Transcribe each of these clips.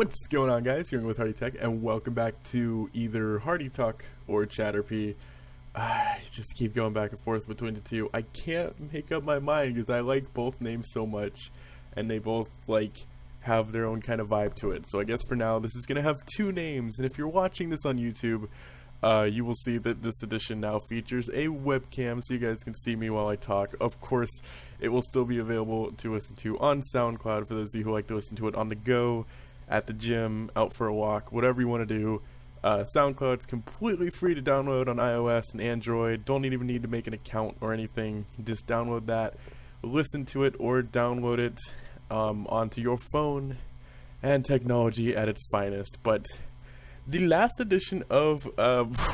What's going on, guys? Here with Hardy Tech, and welcome back to either Hardy Talk or Chaterpie. I just keep going back and forth between the two. I can't make up my mind because I like both names so much, and they both have their own kind of vibe to it. So I guess for now, this is gonna have two names. And if you're watching this on YouTube, you will see that this edition now features a webcam, so you guys can see me while I talk. Of course, it will still be available to listen to on Soundcloud for those of you who like to listen to it on the go, at the gym, out for a walk, whatever you want to do. SoundCloud's completely free to download on iOS and Android. Don't even need to make an account or anything. Just download that, listen to it, or download it onto your phone, and technology at its finest. But the last edition of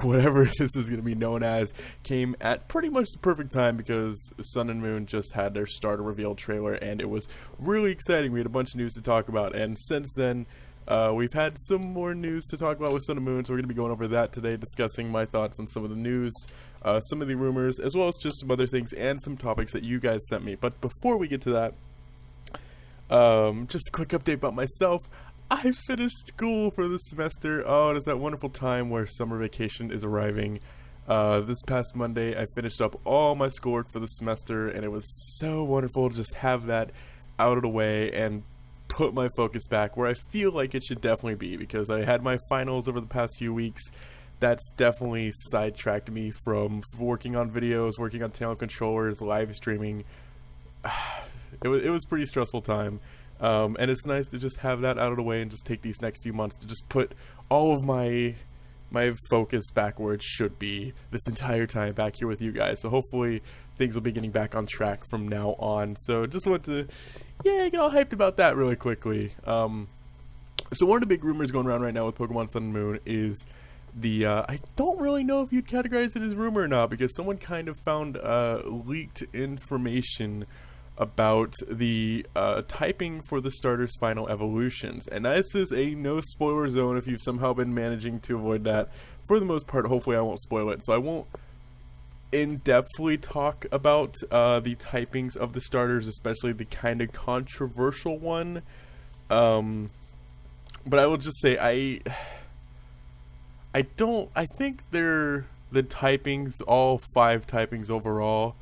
whatever this is going to be known as came at pretty much the perfect time because Sun and Moon just had their starter reveal trailer, and it was really exciting. We had a bunch of news to talk about, and since then we've had some more news to talk about with Sun and Moon, so we're going to be going over that today, discussing my thoughts on some of the news, some of the rumors, as well as just some other things and some topics that you guys sent me. But before we get to that, just a quick update about myself. I finished school for this semester. Oh, it is that wonderful time where summer vacation is arriving. This past Monday, I finished up all my schoolwork for the semester, and it was so wonderful to just have that out of the way and put my focus back where I feel like it should definitely be, because I had my finals over the past few weeks. That's definitely sidetracked me from working on videos, working on channel controllers, live streaming. It was a pretty stressful time. And it's nice to just have that out of the way and just take these next few months to just put all of my focus back where it should be this entire time, back here with you guys. So hopefully things will be getting back on track from now on. So just want to, get all hyped about that really quickly. So one of the big rumors going around right now with Pokemon Sun and Moon is the, I don't really know if you'd categorize it as rumor or not, because someone kind of found leaked information about the typing for the starter's final evolutions, and this is a no spoiler zone if you've somehow been managing to avoid that. For the most part, hopefully I won't spoil it, so I won't in-depthly talk about the typings of the starters, especially the kind of controversial one, but I will just say I think they're the typings, all 5 typings overall,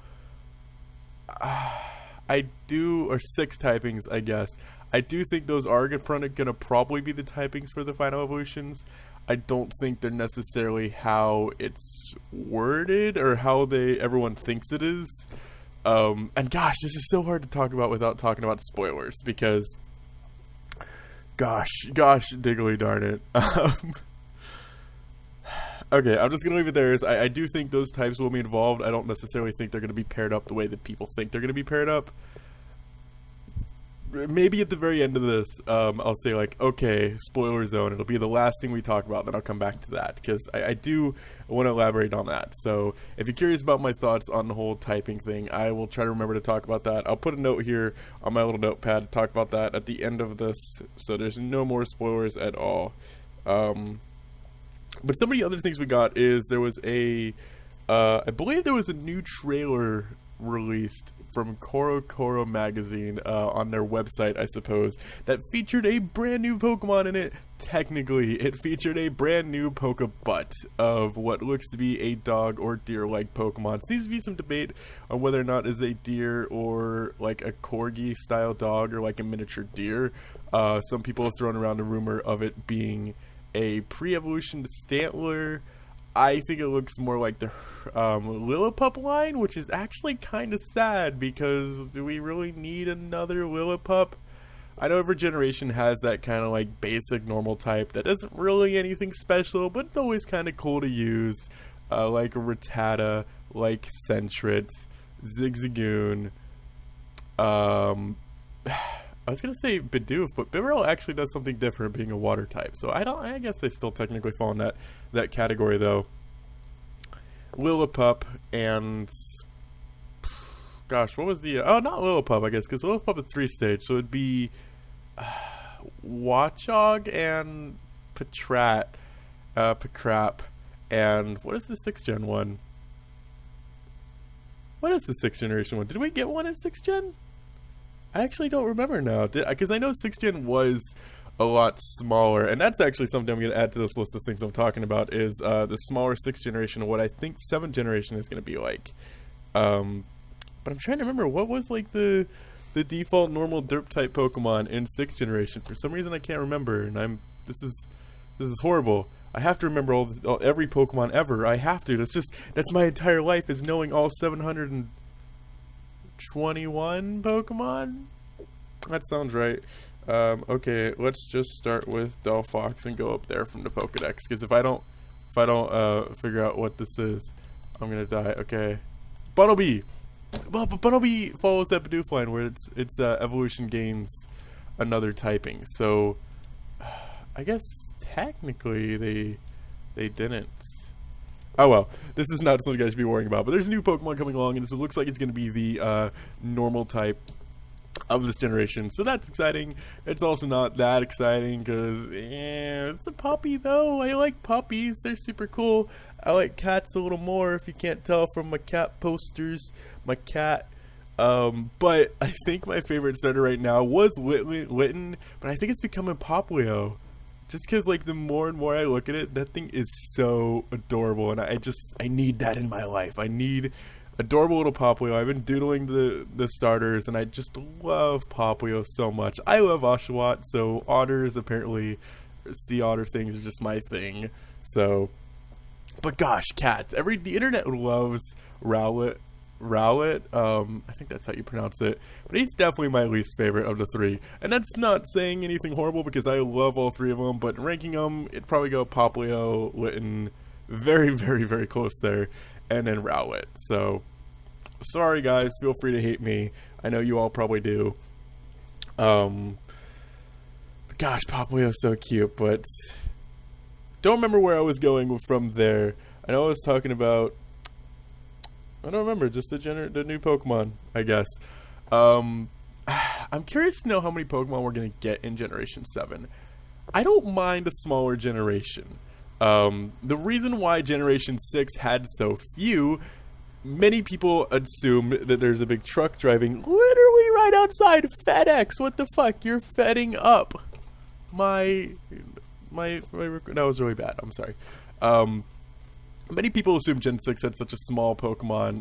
or 6 typings, I guess. I do think those are gonna probably be the typings for the final evolutions. I don't think they're necessarily how it's worded or how everyone thinks it is. And gosh, this is so hard to talk about without talking about spoilers, because gosh, diggly darn it. Okay, I'm just going to leave it there. I do think those types will be involved. I don't necessarily think they're going to be paired up the way that people think they're going to be paired up. Maybe at the very end of this, I'll say okay, spoiler zone. It'll be the last thing we talk about, then I'll come back to that, because I do want to elaborate on that. So if you're curious about my thoughts on the whole typing thing, I will try to remember to talk about that. I'll put a note here on my little notepad to talk about that at the end of this, so there's no more spoilers at all. But some of the other things we got is there was I believe there was a new trailer released from Koro magazine on their website, I suppose, that featured a brand new Pokemon in it. Technically, it featured a brand new Pokebutt of what looks to be a dog or deer-like Pokemon. Seems to be some debate on whether or not it's a deer or like a corgi-style dog or like a miniature deer. Some people have thrown around a rumor of it being a pre-evolution to Stantler. I think it looks more like the Lillipup line, which is actually kind of sad, because do we really need another Lillipup? I know every generation has that kind of basic normal type that isn't really anything special, but it's always kind of cool to use, like Rattata, like Sentret, Zigzagoon, I was gonna say Bidoof, but Bibarel actually does something different, being a water type. So I guess they still technically fall in that category, though. Lillipup and gosh, what was the not Lillipup, I guess, because Lillipup is 3-stage, so it'd be Watchog and Patrat, Pacrap, and what is the 6th gen one? What is the 6th generation one? Did we get one in 6th gen? I actually don't remember now, because I know 6th gen was a lot smaller. And that's actually something I'm going to add to this list of things I'm talking about is the smaller 6th generation and what I think 7th generation is going to be like. But I'm trying to remember, what was like the default normal derp type Pokemon in 6th generation? For some reason I can't remember, and this is horrible. I have to remember every Pokemon ever. I have to. That's my entire life, is knowing all 721 Pokemon. That sounds right. Okay, let's just start with Delphox and go up there from the Pokedex, because if I don't figure out what this is, I'm gonna die. Okay, Bunnelby. Well, but Bunnelby follows that Bidoof line where its evolution gains another typing. So I guess technically they didn't. Oh well, this is not something you guys should be worrying about. But there's a new Pokemon coming along, and it looks like it's going to be the normal type of this generation. So that's exciting. It's also not that exciting because it's a puppy though. I like puppies. They're super cool. I like cats a little more, if you can't tell from my cat posters. My cat. But I think my favorite starter right now was Witten, but I think it's becoming Poplio. Just because, like, the more and more I look at it, that thing is so adorable, and I need that in my life. I need adorable little Poplio. I've been doodling the starters, and I just love Poplio so much. I love Oshawott, so otters, apparently, sea otter things are just my thing. So, but gosh, cats. The internet loves Rowlet. I think that's how you pronounce it, but he's definitely my least favorite of the 3, and that's not saying anything horrible because I love all 3 of them, but ranking them, it'd probably go Poplio, Witten, very, very, very close there, and then Rowlet. So sorry guys, feel free to hate me. I know you all probably do. But gosh, Poplio's so cute, but don't remember where I was going from there. I know I was talking about, I don't remember, just the new Pokemon, I guess. I'm curious to know how many Pokemon we're going to get in Generation 7. I don't mind a smaller generation. The reason why Generation 6 had so few, many people assume that there's a big truck driving literally right outside FedEx. What the fuck? You're fedding up. That was really bad. I'm sorry. Many people assume Gen 6 had such a small Pokemon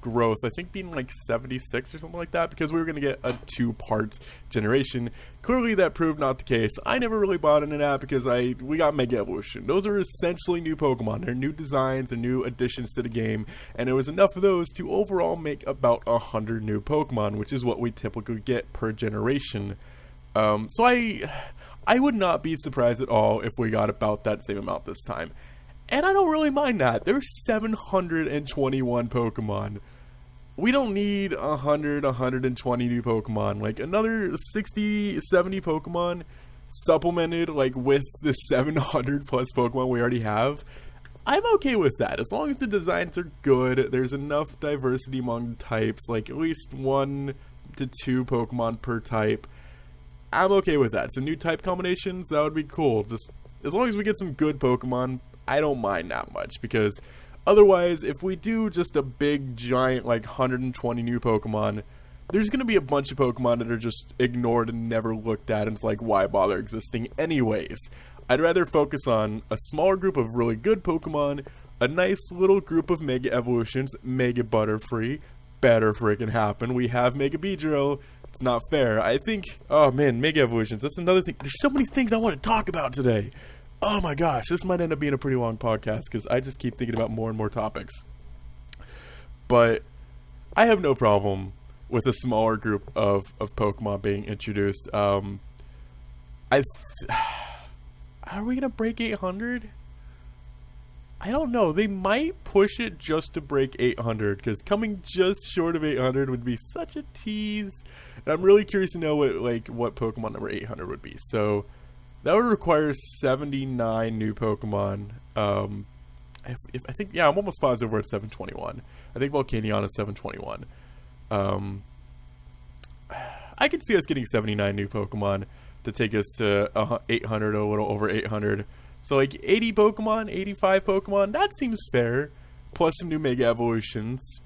growth, I think being like 76 or something like that, because we were going to get a 2-part generation. Clearly that proved not the case. I never really bought into that because we got Mega Evolution. Those are essentially new Pokemon. They're new designs and new additions to the game, and there was enough of those to overall make about 100 new Pokemon, which is what we typically get per generation. So I would not be surprised at all if we got about that same amount this time. And I don't really mind that. There's 721 Pokemon. We don't need 120 new Pokemon. Like, another 60, 70 Pokemon supplemented, like, with the 700 plus Pokemon we already have. I'm okay with that. As long as the designs are good, there's enough diversity among types, like at least 1 to 2 Pokemon per type. I'm okay with that. So new type combinations, that would be cool. Just as long as we get some good Pokemon, I don't mind that much, because otherwise, if we do just a big, giant, like 120 new Pokemon, there's going to be a bunch of Pokemon that are just ignored and never looked at, and it's like, why bother existing anyways? I'd rather focus on a smaller group of really good Pokemon, a nice little group of Mega Evolutions, Mega Butterfree, better freaking happen. We have Mega Beedrill. It's not fair. I think, oh man, Mega Evolutions, that's another thing. There's so many things I want to talk about today. Oh my gosh, this might end up being a pretty long podcast because I just keep thinking about more and more topics. But I have no problem with a smaller group of Pokemon being introduced. Are we going to break 800? I don't know. They might push it just to break 800, because coming just short of 800 would be such a tease. And I'm really curious to know what Pokemon number 800 would be. So that would require 79 new Pokemon. I think, yeah, I'm almost positive we're at 721. I think Volcanion is 721. I could see us getting 79 new Pokemon to take us to 800, a little over 800. So like 80 Pokemon, 85 Pokemon, that seems fair. Plus some new Mega Evolutions.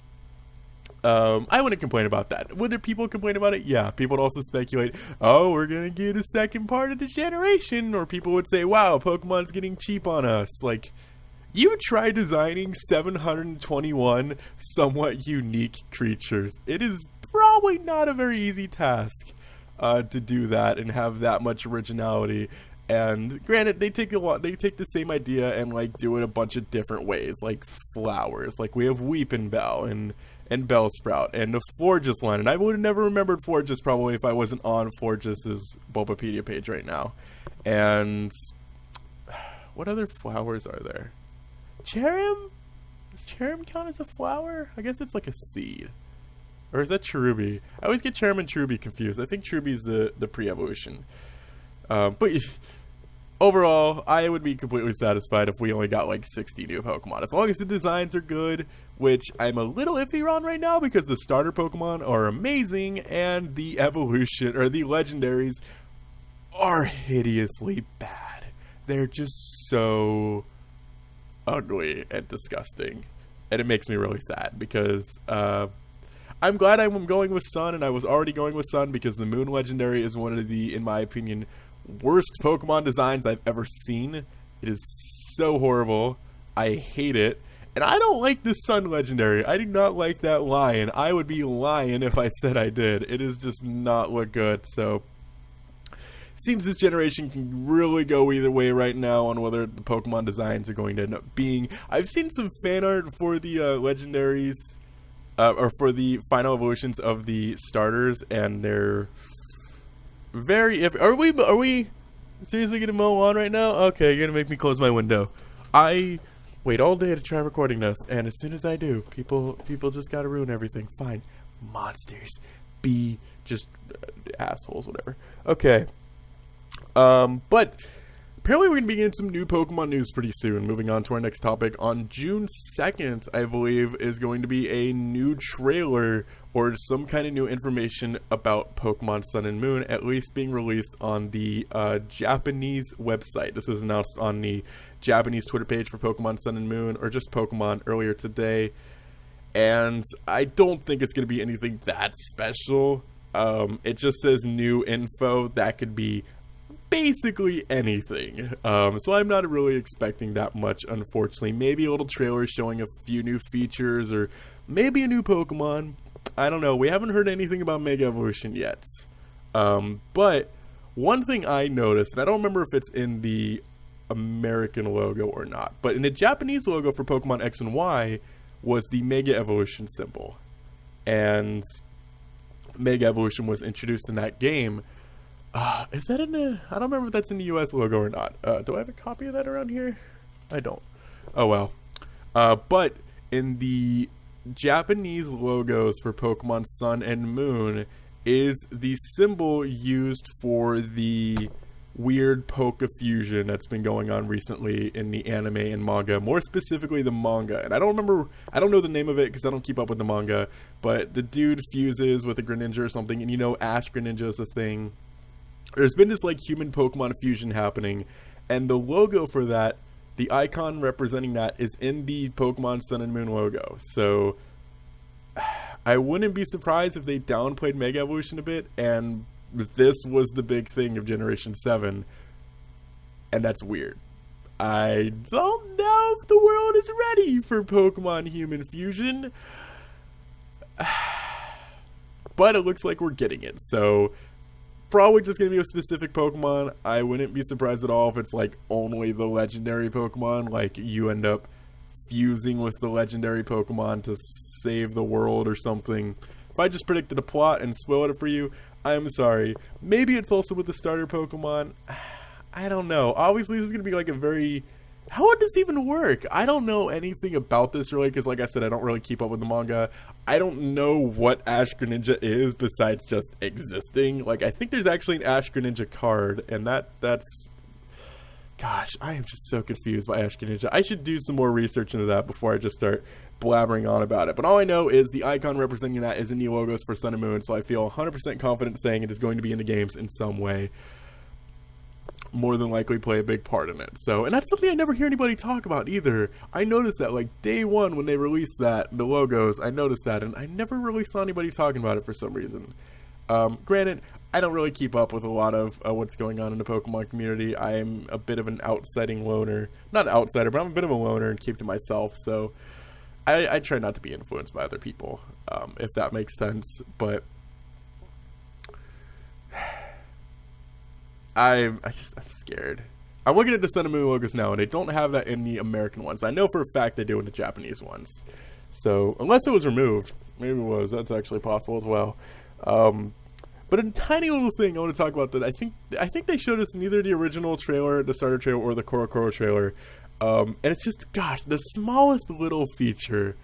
I wouldn't complain about that. Would there people complain about it? Yeah. People would also speculate, oh, we're going to get a second part of the generation. Or people would say, wow, Pokemon's getting cheap on us. Like, you try designing 721 somewhat unique creatures. It is probably not a very easy task to do that and have that much originality. And granted, they take the same idea and like do it a bunch of different ways, like flowers. Like we have Weepin' Bell and Bellsprout and the Florges line. And I would have never remembered Florges probably if I wasn't on Florges' Bulbapedia page right now. And what other flowers are there? Cherrim? Does Cherrim count as a flower? I guess it's like a seed. Or is that Cherubi? I always get Cherrim and Cherubi confused. I think Cherubi's the pre-evolution. But overall, I would be completely satisfied if we only got like 60 new Pokemon. As long as the designs are good, which I'm a little iffy on right now because the starter Pokemon are amazing and the evolution, or the legendaries, are hideously bad. They're just so ugly and disgusting. And it makes me really sad because I'm glad I'm going with Sun, and I was already going with Sun because the Moon Legendary is one of the, in my opinion, worst Pokemon designs I've ever seen. It is so horrible. I hate it. And I don't like the Sun Legendary. I do not like that lion. I would be lying if I said I did. It is just not look good. So seems this generation can really go either way right now on whether the Pokemon designs are going to end up being. I've seen some fan art for the legendaries, or for the final evolutions of the starters, and they're very iffy. Are we seriously gonna mow on right now? Okay, you're gonna make me close my window. I wait all day to try recording this, and as soon as I do, people just gotta ruin everything. Fine, monsters, be just assholes, whatever. Okay. But apparently we're going to be getting some new Pokemon news pretty soon. Moving on to our next topic. On June 2nd, I believe, is going to be a new trailer or some kind of new information about Pokemon Sun and Moon, at least being released on the Japanese website. This was announced on the Japanese Twitter page for Pokemon Sun and Moon, or just Pokemon, earlier today. And I don't think it's going to be anything that special. It just says new info. That could be basically anything. So I'm not really expecting that much, unfortunately. Maybe a little trailer showing a few new features, or maybe a new Pokemon. I don't know. We haven't heard anything about Mega Evolution yet. But one thing I noticed, and I don't remember if it's in the American logo or not, but in the Japanese logo for Pokemon X and Y was the Mega Evolution symbol. And Mega Evolution was introduced in that game. Is that in the... I don't remember if that's in the US logo or not. Do I have a copy of that around here? I don't. Oh, well. But in the Japanese logos for Pokemon Sun and Moon is the symbol used for the weird Poke fusion that's been going on recently in the anime and manga. More specifically, the manga. And I don't know the name of it because I don't keep up with the manga. But the dude fuses with a Greninja or something. And you know Ash Greninja is a thing. There's been this like human Pokemon fusion happening, and the logo for that, the icon representing that, is in the Pokemon Sun and Moon logo. So I wouldn't be surprised if they downplayed Mega Evolution a bit, and this was the big thing of Generation 7, and that's weird. I don't know if the world is ready for Pokemon human fusion, but it looks like we're getting it. So probably just going to be a specific Pokemon. I wouldn't be surprised at all if it's like only the legendary Pokemon, like you end up fusing with the legendary Pokemon to save the world or something. If I just predicted a plot and spoiled it for you, I'm sorry. Maybe it's also with the starter Pokemon. I don't know. Obviously, this is going to be like a very... How would this even work? I don't know anything about this really, because like I said, I don't really keep up with the manga. I don't know what Ash Greninja is besides just existing. Like, I think there's actually an Ash Greninja card, and that's... Gosh, I am just so confused by Ash Greninja. I should do some more research into that before I just start blabbering on about it. But all I know is the icon representing that is in the logos for Sun and Moon, so I feel 100% confident saying it is going to be in the games in some way. more than likely play a big part in it. So, and that's something I never hear anybody talk about either. I noticed that like day one when they released that, the logos, I noticed that, and I never really saw anybody talking about it for some reason. Granted, I don't really keep up with a lot of what's going on in the Pokemon community. I'm a bit of an outsiding loner. Not an outsider, but I'm a bit of a loner and keep to myself, so I try not to be influenced by other people, if that makes sense, but I'm scared. I'm looking at the Sun and Moon logos now, and they don't have that in the American ones, but I know for a fact they do in the Japanese ones. So, unless it was removed, maybe it was, that's actually possible as well. But a tiny little thing I want to talk about that I think they showed us in either the original trailer, the starter trailer, or the Korokoro trailer. And it's just, gosh, the smallest little feature.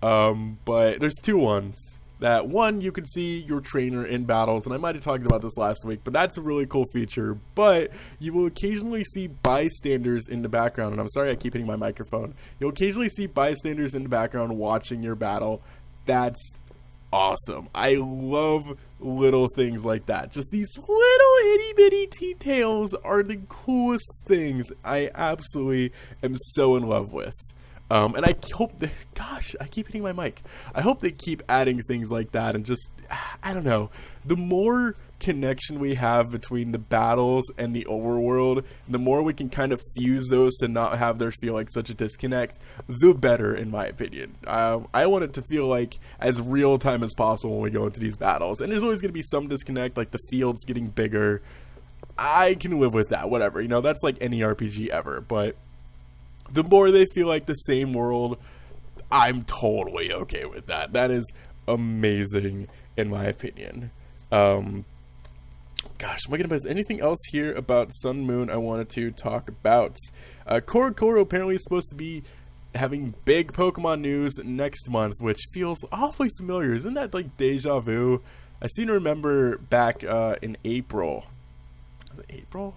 But there's two ones. That one, you can see your trainer in battles, and I might have talked about this last week, but that's a really cool feature. But you will occasionally see bystanders in the background, and I'm sorry I keep hitting my microphone. You'll occasionally see bystanders in the background watching your battle. That's awesome. I love little things like that. Just these little itty bitty details are the coolest things I absolutely am so in love with. And I hope that, gosh, I keep hitting my mic. I hope they keep adding things like that, and just, I don't know, the more connection we have between the battles and the overworld, the more we can kind of fuse those to not have there feel like such a disconnect, the better, in my opinion. I want it to feel like as real time as possible when we go into these battles, and there's always going to be some disconnect, like the fields getting bigger. I can live with that, whatever, you know, that's like any RPG ever, but the more they feel like the same world, I'm totally okay with that. That is amazing, in my opinion. Gosh, am I gonna miss anything else here about Sun Moon I wanted to talk about? Korokoro apparently is supposed to be having big Pokemon news next month, which feels awfully familiar. Isn't that like deja vu? I seem to remember back in April. Was it April?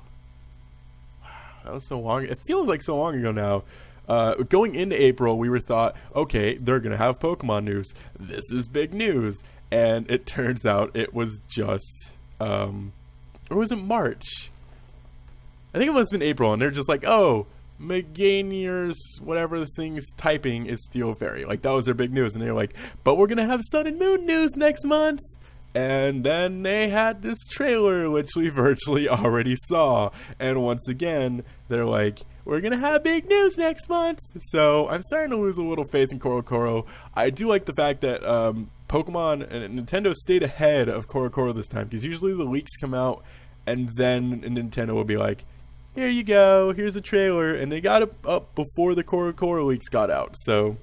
That was so long. It feels like so long ago now. Going into April, we were thought, okay, they're going to have Pokemon news. This is big news. And it turns out it was just, or was it March? I think it must have been April. And they're just like, oh, Meganier's, whatever this thing's typing is Steel Fairy. Like, that was their big news. And they're like, but we're going to have Sun and Moon news next month. And then they had this trailer, which we virtually already saw. And once again, they're like, we're going to have big news next month. So I'm starting to lose a little faith in Korokoro. I do like the fact that Pokemon and Nintendo stayed ahead of Korokoro this time. Because usually the leaks come out and then Nintendo will be like, here you go, here's a trailer. And they got it up before the Korokoro leaks got out. So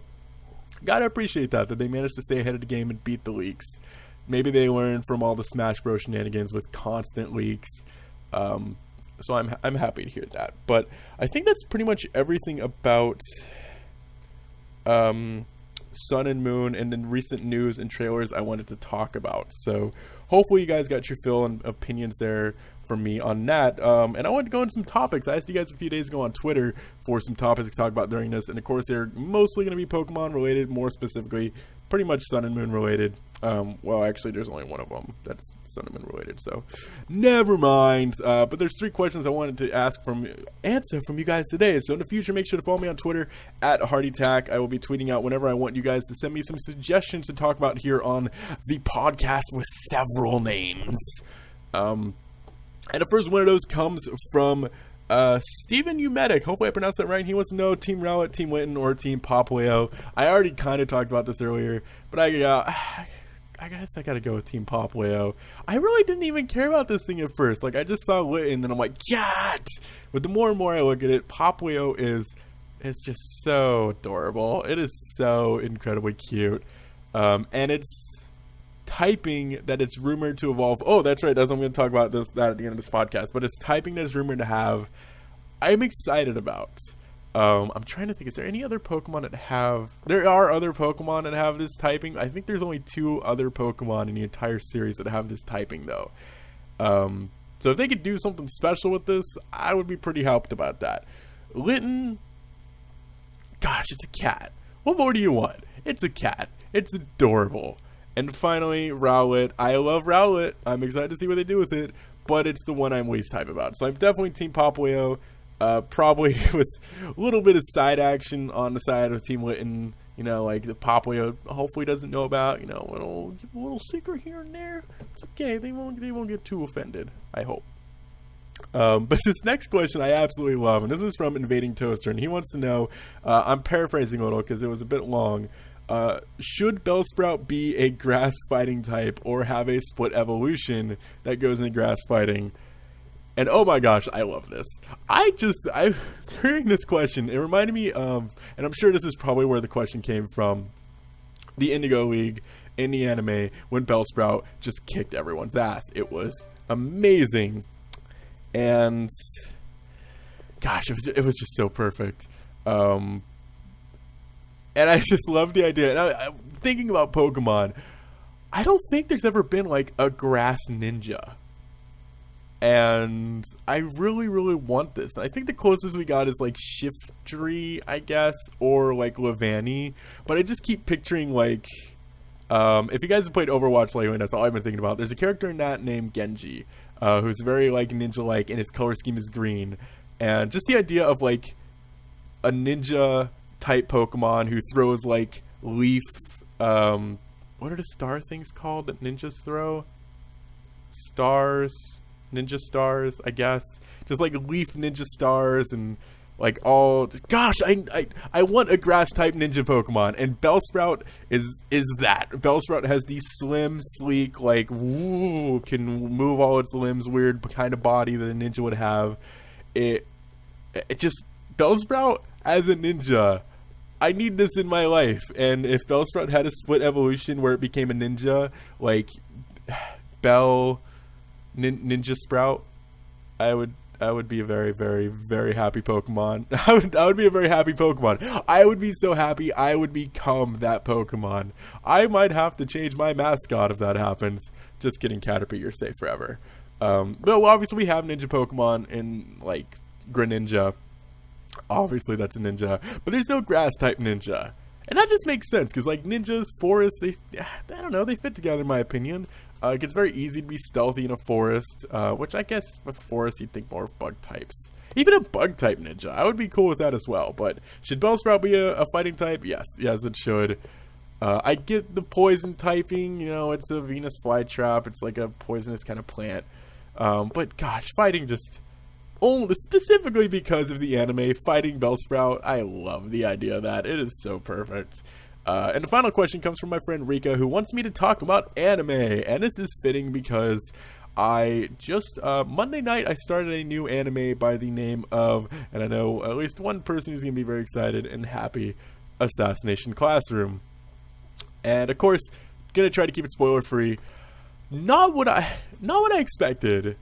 gotta appreciate that they managed to stay ahead of the game and beat the leaks. Maybe they learned from all the Smash Bros. Shenanigans with constant leaks. So I'm happy to hear that. But I think that's pretty much everything about Sun and Moon and then recent news and trailers I wanted to talk about. So hopefully you guys got your fill and opinions there from me on that. And I wanted to go into some topics. I asked you guys a few days ago on Twitter for some topics to talk about during this. And of course, they're mostly going to be Pokemon related, more specifically, pretty much Sun and Moon related. Well, actually, there's only one of them that's Sun and Moon related, so never mind. But there's 3 questions I wanted to answer from you guys today. So in the future, make sure to follow me on Twitter at HardyTack. I will be tweeting out whenever I want you guys to send me some suggestions to talk about here on the podcast with several names. And the first one of those comes from Steven Umedic. Hopefully I pronounced that right. He wants to know Team Rowlet, Team Winton, or Team Poplio. I already kind of talked about this earlier, but I guess I gotta go with Team Poplio. I really didn't even care about this thing at first. Like, I just saw Winton, and I'm like, yeah! But the more and more I look at it, Poplio is just so adorable. It is so incredibly cute. And it's typing that it's rumored to evolve. Oh, that's right. That's I'm going to talk about that at the end of this podcast. But it's typing that it's rumored to have. I'm excited about. I'm trying to think. Is there any other Pokemon that have? There are other Pokemon that have this typing. I think there's only 2 other Pokemon in the entire series that have this typing, though. So if they could do something special with this, I would be pretty hyped about that. Litten. Gosh, it's a cat. What more do you want? It's a cat. It's adorable. And finally, Rowlet. I love Rowlet. I'm excited to see what they do with it. but it's the one I'm least hype about. So I'm definitely Team Popplio, probably with a little bit of side action on the side of Team Litten. You know, like the Popplio hopefully doesn't know about. You know, a little secret here and there. It's okay. They won't get too offended, I hope. But this next question I absolutely love, and this is from Invading Toaster, and he wants to know, I'm paraphrasing a little because it was a bit long, should Bellsprout be a grass fighting type or have a split evolution that goes into grass fighting? And oh my gosh, I love this. Hearing this question, it reminded me of, and I'm sure this is probably where the question came from, the Indigo League in the anime when Bellsprout just kicked everyone's ass. It was amazing. And gosh, it was just so perfect. And I just love the idea. And I'm thinking about Pokemon, I don't think there's ever been like a grass ninja. And I really, really want this. I think the closest we got is like Shiftry, I guess, or like Levani. But I just keep picturing like, if you guys have played Overwatch lately, that's all I've been thinking about. There's a character in that named Genji, who's very like ninja-like, and his color scheme is green. And just the idea of like a ninja type Pokemon who throws like leaf, what are the star things called that ninjas throw? Ninja stars, I guess. Just like leaf ninja stars and like all. Gosh, I want a grass type ninja Pokemon, and Bellsprout is that. Bellsprout has these slim, sleek, like woo, can move all its limbs, weird kind of body that a ninja would have. It just, Bellsprout as a ninja, I need this in my life. And if Bellsprout had a split evolution where it became a ninja, like Ninja Sprout, I would be a very, very, very happy Pokemon. I would be a very happy Pokemon. I would be so happy I would become that Pokemon. I might have to change my mascot if that happens. Just kidding, Chaterpie, you're safe forever. But obviously we have ninja Pokemon in like Greninja. Obviously that's a ninja, but there's no grass type ninja. And that just makes sense, because like ninjas, forests, I don't know, they fit together in my opinion. It gets very easy to be stealthy in a forest, which I guess with forests you'd think more of bug types. Even a bug type ninja, I would be cool with that as well. But should Bellsprout be a fighting type? Yes it should. I get the poison typing, you know, it's a Venus flytrap, it's like a poisonous kind of plant. But gosh, fighting just... only specifically because of the anime, fighting Bellsprout, I love the idea of that. It is so perfect. And the final question comes from my friend Rika, who wants me to talk about anime. And this is fitting because I just, Monday night, I started a new anime by the name of, and I know at least one person who's going to be very excited and happy, Assassination Classroom. And of course, going to try to keep it spoiler free. Not what I expected.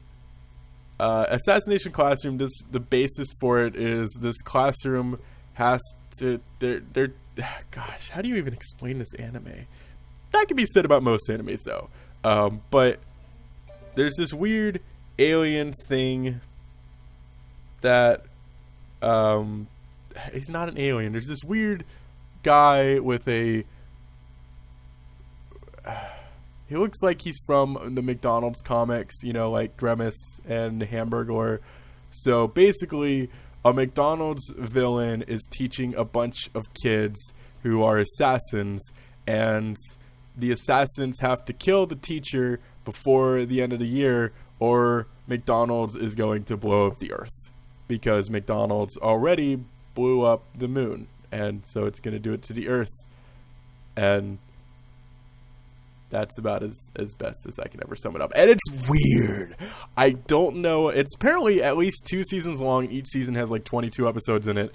Assassination Classroom, the basis for it is this classroom has to, gosh, how do you even explain this anime? That can be said about most animes though. But there's this weird alien thing that, he's not an alien. There's this weird guy with a, he looks like he's from the McDonald's comics, you know, like Grimace and Hamburglar. So basically, a McDonald's villain is teaching a bunch of kids who are assassins, and the assassins have to kill the teacher before the end of the year, or McDonald's is going to blow up the earth. Because McDonald's already blew up the moon, and so it's going to do it to the earth. And that's about as best as I can ever sum it up. And it's weird. I don't know. It's apparently at least 2 seasons long. Each season has like 22 episodes in it.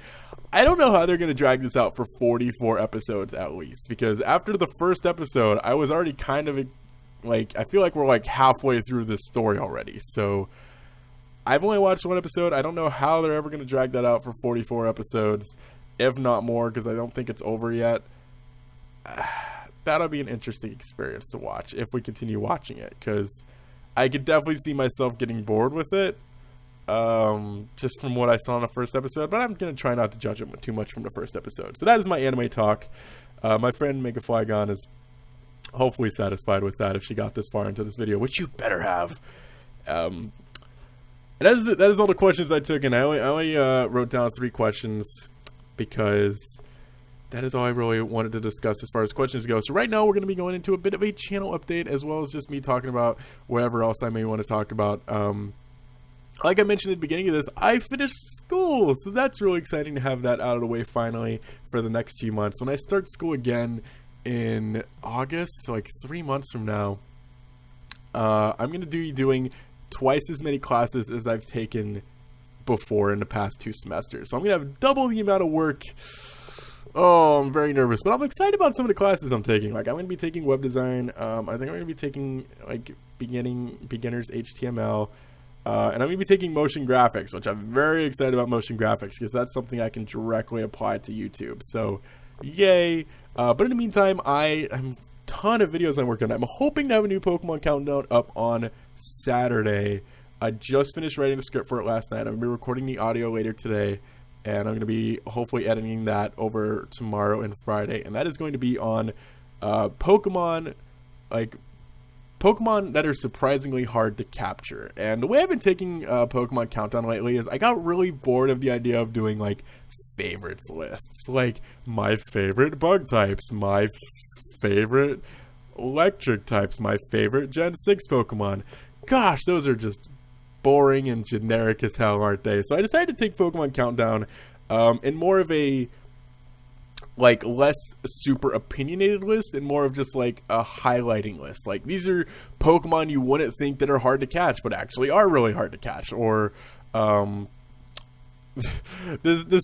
I don't know how they're going to drag this out for 44 episodes at least. Because after the first episode, I was already kind of like, I feel like we're like halfway through this story already. So I've only watched 1 episode. I don't know how they're ever going to drag that out for 44 episodes. If not more, because I don't think it's over yet. That'll be an interesting experience to watch if we continue watching it, because I could definitely see myself getting bored with it, just from what I saw in the first episode, but I'm going to try not to judge it too much from the first episode. So that is my anime talk. My friend Mega Flygon is hopefully satisfied with that if she got this far into this video, which you better have. And that is all the questions I took, and I only wrote down 3 questions because that is all I really wanted to discuss as far as questions go. So right now we're going to be going into a bit of a channel update, as well as just me talking about whatever else I may want to talk about. Like I mentioned at the beginning of this, I finished school, so that's really exciting to have that out of the way finally for the next few months. When I start school again in August, so like 3 months from now, I'm going to be doing twice as many classes as I've taken before in the past 2 semesters. So I'm going to have double the amount of work. Oh, I'm very nervous, but I'm excited about some of the classes I'm taking. Like, I'm going to be taking web design. I think I'm going to be taking like beginners HTML. And I'm going to be taking motion graphics, which I'm very excited about motion graphics because that's something I can directly apply to YouTube. So, yay. But in the meantime, I'm a ton of videos I'm working on. I'm hoping to have a new Pokemon countdown up on Saturday. I just finished writing the script for it last night. I'm going to be recording the audio later today. And I'm going to be hopefully editing that over tomorrow and Friday. And that is going to be on Pokemon that are surprisingly hard to capture. And the way I've been taking Pokemon Countdown lately is I got really bored of the idea of doing like favorites lists. Like my favorite bug types, my favorite electric types, my favorite Gen 6 Pokemon. Gosh, those are just boring and generic as hell, aren't they? So I decided to take Pokemon Countdown in more of a like less super opinionated list and more of just like a highlighting list. Like these are Pokemon you wouldn't think that are hard to catch but actually are really hard to catch. Or the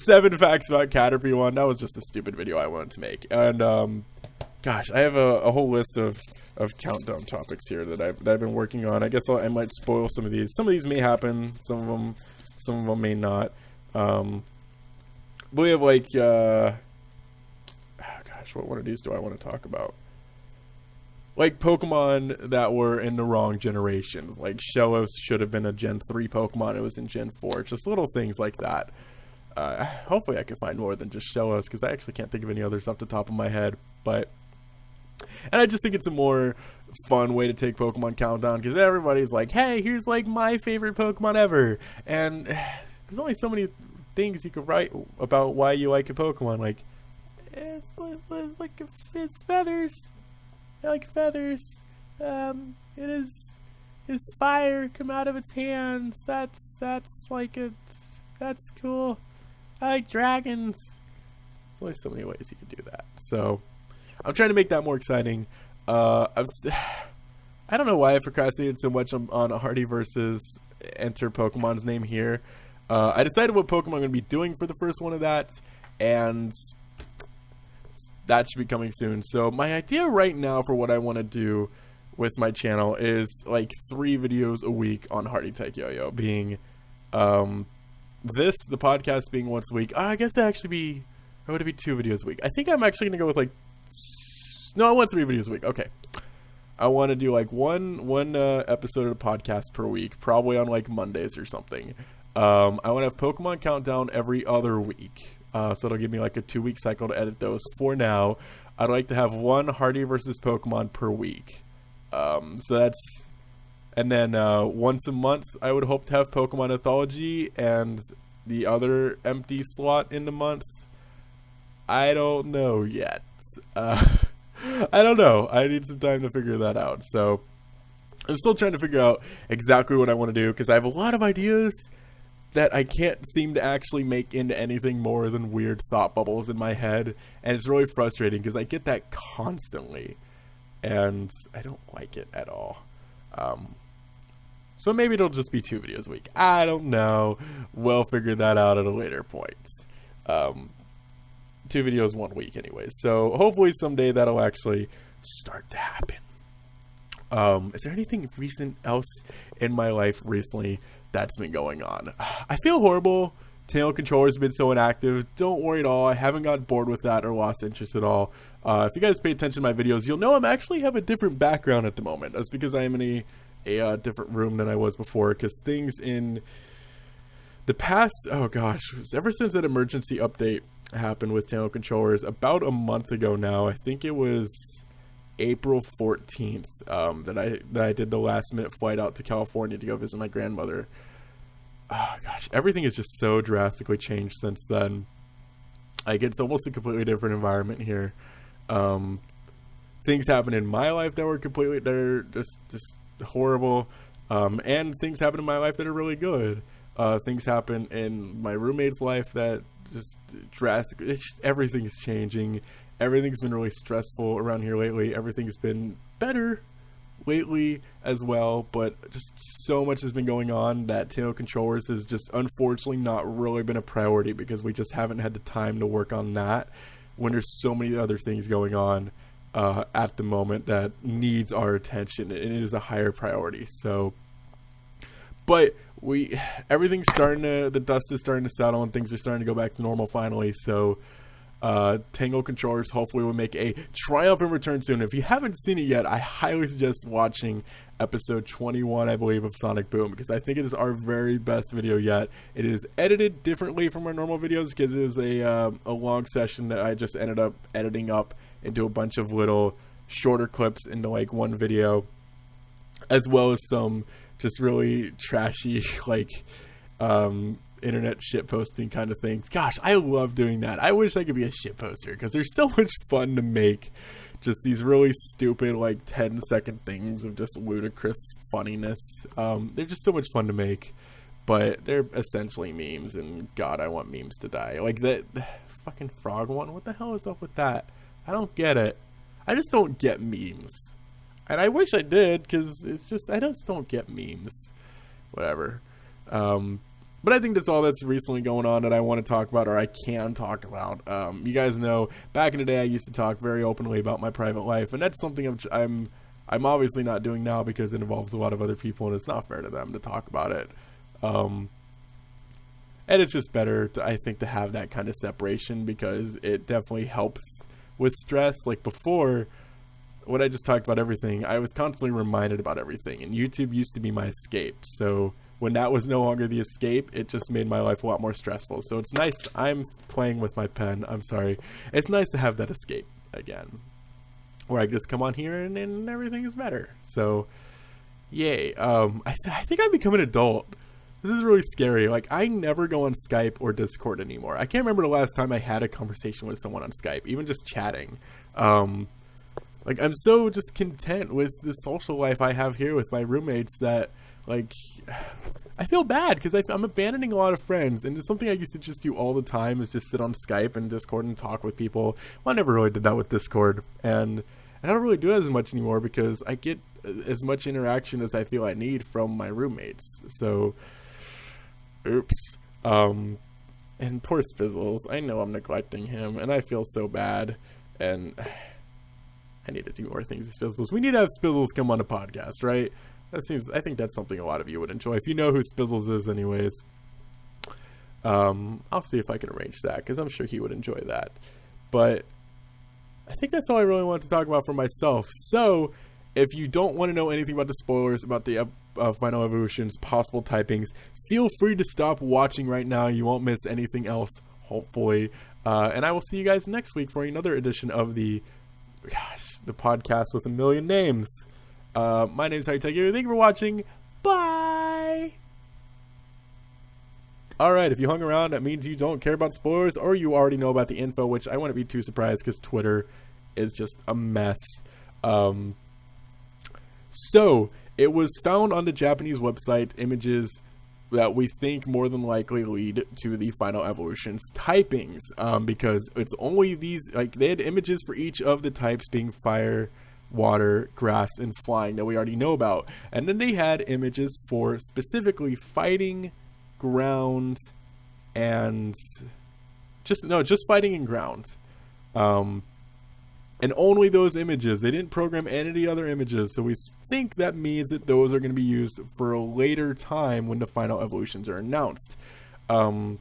7 facts about Chaterpie one, that was just a stupid video I wanted to make. And gosh, I have a whole list of countdown topics here that I've been working on. I guess I might spoil some of these. Some of these may happen, some of them may not. We have like what one of these do I want to talk about? Like Pokemon that were in the wrong generations. Like Shellos should have been a Gen 3 Pokemon. It was in Gen 4. Just little things like that. Hopefully I can find more than just Shellos, because I actually can't think of any others off the top of my head. And I just think it's a more fun way to take Pokemon Countdown, because everybody's like, hey, here's like my favorite Pokemon ever. And there's only so many things you could write about why you like a Pokemon. Like, it's feathers. I like feathers. It is his fire come out of its hands. That's cool. I like dragons. There's only so many ways you can do that. So I'm trying to make that more exciting. I don't know why I procrastinated so much on Hardy versus enter Pokemon's name here. I decided what Pokemon I'm going to be doing for the first one of that, and that should be coming soon. So my idea right now for what I want to do with my channel is like 3 videos a week on Hardy Tech Yo-Yo, being the podcast being once a week. I guess it would be 2 videos a week. I think I'm actually going to go with no, I want 3 videos a week. Okay. I want to do like one episode of the podcast per week, probably on like Mondays or something. I want to have Pokemon Countdown every other week. So it'll give me like a 2-week cycle to edit those. For now, I'd like to have 1 Hardy versus Pokemon per week. So that's, and then once a month, I would hope to have Pokemon Anthology, and the other empty slot in the month, I don't know yet. I don't know. I need some time to figure that out. So I'm still trying to figure out exactly what I want to do, because I have a lot of ideas that I can't seem to actually make into anything more than weird thought bubbles in my head. And it's really frustrating because I get that constantly, and I don't like it at all. So maybe it'll just be 2 videos a week. I don't know. We'll figure that out at a later point. 2 videos 1 week anyway. So hopefully someday that'll actually start to happen. Is there anything recent else in my life recently that's been going on? I feel horrible. Tail controllers have been so inactive. Don't worry at all. I haven't got bored with that or lost interest at all. If you guys pay attention to my videos, you'll know I'm actually have a different background at the moment. That's because I am in a different room than I was before, because things in the past, oh gosh, ever since that emergency update happened with tail controllers about a month ago now, I think it was April 14th that I did the last minute flight out to California to go visit my grandmother. Oh gosh, everything has just so drastically changed since then. Like, it's almost a completely different environment here. Things happen in my life that are just horrible, and things happen in my life that are really good. Things happen in my roommate's life that just drastically, everything's changing. Everything's been really stressful around here lately. Everything's been better lately as well, but just so much has been going on that Tail Controllers has just unfortunately not really been a priority, because we just haven't had the time to work on that when there's so many other things going on at the moment that needs our attention, and it is a higher priority. So, but everything's the dust is starting to settle and things are starting to go back to normal finally. So Tango Controllers hopefully will make a triumphant return soon. If you haven't seen it yet, I highly suggest watching episode 21, I believe, of Sonic Boom, because I think it is our very best video yet. It is edited differently from our normal videos because it was a long session that I just ended up editing up into a bunch of little shorter clips into like one video, as well as some just really trashy like internet shit posting kind of things. Gosh, I love doing that. I wish I could be a shit poster, because they're so much fun to make. Just these really stupid like 10-second things of just ludicrous funniness. They're just so much fun to make, but they're essentially memes, and God, I want memes to die. Like the fucking frog one, what the hell is up with that? I don't get it. I just don't get memes, and I wish I did, because it's just, I just don't get memes. Whatever. But I think that's all that's recently going on that I want to talk about, or I can talk about. You guys know, back in the day, I used to talk very openly about my private life, and that's something I'm obviously not doing now, because it involves a lot of other people, and it's not fair to them to talk about it. And it's just better, I think, to have that kind of separation, because it definitely helps with stress. Like before, when I just talked about everything, I was constantly reminded about everything, and YouTube used to be my escape. So when that was no longer the escape, it just made my life a lot more stressful. So it's nice. I'm playing with my pen. I'm sorry. It's nice to have that escape again, where I just come on here and everything is better. So, yay. I think I've become an adult. This is really scary. Like, I never go on Skype or Discord anymore. I can't remember the last time I had a conversation with someone on Skype, even just chatting. Like, I'm so just content with the social life I have here with my roommates that, like, I feel bad, because I'm abandoning a lot of friends, and it's something I used to just do all the time, is just sit on Skype and Discord and talk with people. Well, I never really did that with Discord, and I don't really do it as much anymore, because I get as much interaction as I feel I need from my roommates. So, oops. And poor Spizzles, I know I'm neglecting him, and I feel so bad, and I need to do more things with Spizzles. We need to have Spizzles come on a podcast, right? I think that's something a lot of you would enjoy. If you know who Spizzles is anyways, I'll see if I can arrange that, because I'm sure he would enjoy that. But I think that's all I really wanted to talk about for myself. So, if you don't want to know anything about the spoilers about the Final Evolution's possible typings, feel free to stop watching right now. You won't miss anything else, hopefully. And I will see you guys next week for another edition of the podcast with a million names. My name is Chaterpie. Thank you for watching. Bye! Alright, if you hung around, that means you don't care about spoilers, or you already know about the info, which I wouldn't be too surprised, because Twitter is just a mess. So, it was found on the Japanese website, images that we think more than likely lead to the Final Evolution's typings, because it's only these, like, they had images for each of the types, being fire, water, grass, and flying, that we already know about. And then they had images for specifically fighting, ground, and just fighting and ground. And only those images. They didn't program any other images, so we think that means that those are going to be used for a later time when the Final Evolutions are announced. Now,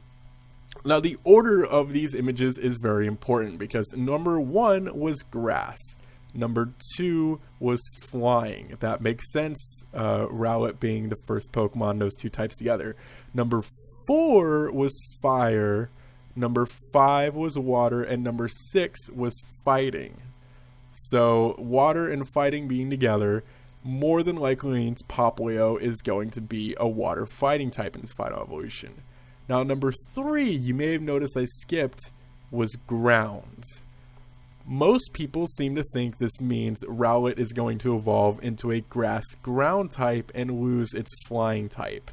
the order of these images is very important, because number 1 was grass. Number 2 was flying. That makes sense, Rowlet being the first Pokemon, those two types together. Number 4 was fire. Number 5 was water, and number 6 was fighting. So water and fighting being together more than likely means Popplio is going to be a water fighting type in its final evolution. Now, number 3, you may have noticed I skipped, was ground. Most people seem to think this means Rowlet is going to evolve into a grass ground type and lose its flying type.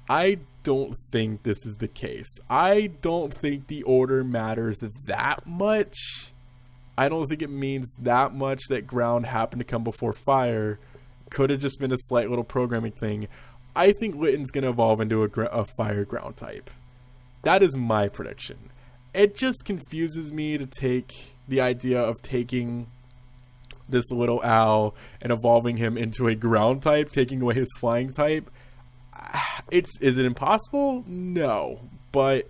I don't think this is the case. I don't think the order matters that much. I don't think it means that much that ground happened to come before fire. Could have just been a slight little programming thing. I think Litten's going to evolve into a fire ground type. That is my prediction. It just confuses me to take the idea of taking this little owl and evolving him into a ground type, taking away his flying type. Is it impossible? No, but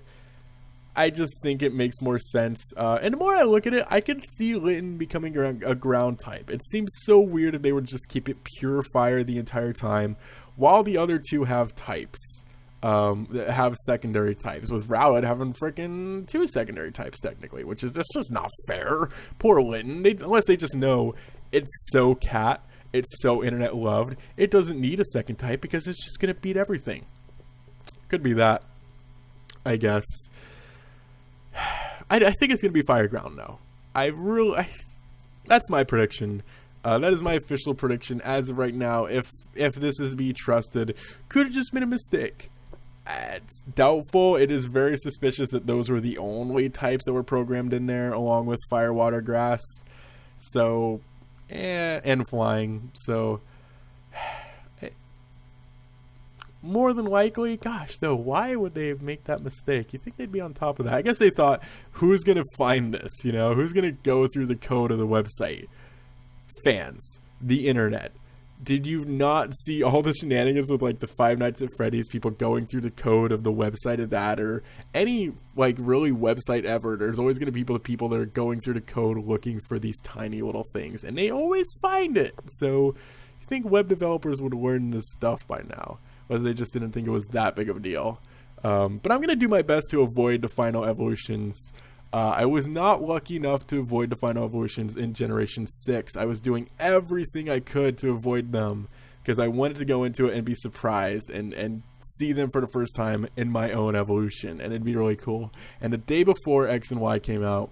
I just think it makes more sense. And the more I look at it, I can see Litten becoming a ground type. It seems so weird if they would just keep it pure fire the entire time, while the other two have types. That have secondary types, with Rowlet having freaking 2 secondary types technically, which is just not fair. Poor Litten, unless they just know it's so cat, it's so internet loved, it doesn't need a second type because it's just gonna beat everything. Could be that, I guess. I think it's gonna be fire ground though. That's my prediction. That is my official prediction as of right now. If this is to be trusted, could have just been a mistake. It's doubtful. It is very suspicious that those were the only types that were programmed in there, along with fire, water, grass. So, and flying. So, more than likely, gosh, though, why would they make that mistake? You think they'd be on top of that? I guess they thought, who's gonna find this? You know, who's gonna go through the code of the website? Fans, the internet. Did you not see all the shenanigans with like the Five Nights at Freddy's people going through the code of the website of that, or any like really website ever? There's always going to be people that are going through the code looking for these tiny little things, and they always find it. So you think web developers would learn this stuff by now, but they just didn't think it was that big of a deal. But I'm going to do my best to avoid the final evolutions. I was not lucky enough to avoid the final evolutions in Generation 6. I was doing everything I could to avoid them because I wanted to go into it and be surprised and see them for the first time in my own evolution, and it'd be really cool. And the day before X and Y came out,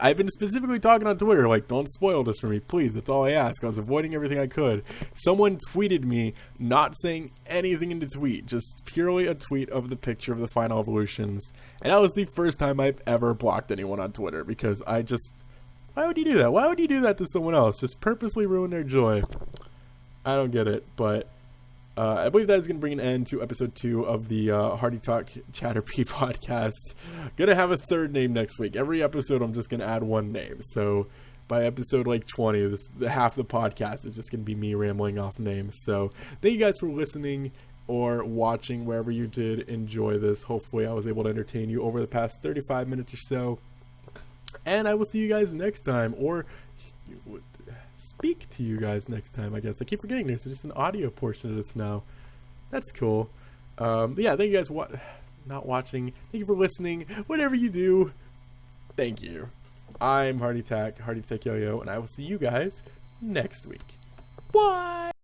I've been specifically talking on Twitter, like, don't spoil this for me, please. That's all I ask. I was avoiding everything I could. Someone tweeted me, not saying anything in the tweet, just purely a tweet of the picture of the final evolutions. And that was the first time I've ever blocked anyone on Twitter, because why would you do that? Why would you do that to someone else? Just purposely ruin their joy. I don't get it, but I believe that is going to bring an end to episode 2 of the Hardy Talk Chaterpie podcast. Gonna have a third name next week. Every episode I'm just going to add one name. So by episode like 20, half the podcast is just going to be me rambling off names. So thank you guys for listening or watching wherever you did enjoy this. Hopefully I was able to entertain you over the past 35 minutes or so. And I will see you guys next time, or speak to you guys next time, I guess. I keep forgetting there's just an audio portion of this now. That's cool. Yeah, thank you guys not watching. Thank you for listening. Whatever you do, thank you. I'm Hardy Tech Yo-Yo, and I will see you guys next week. Bye!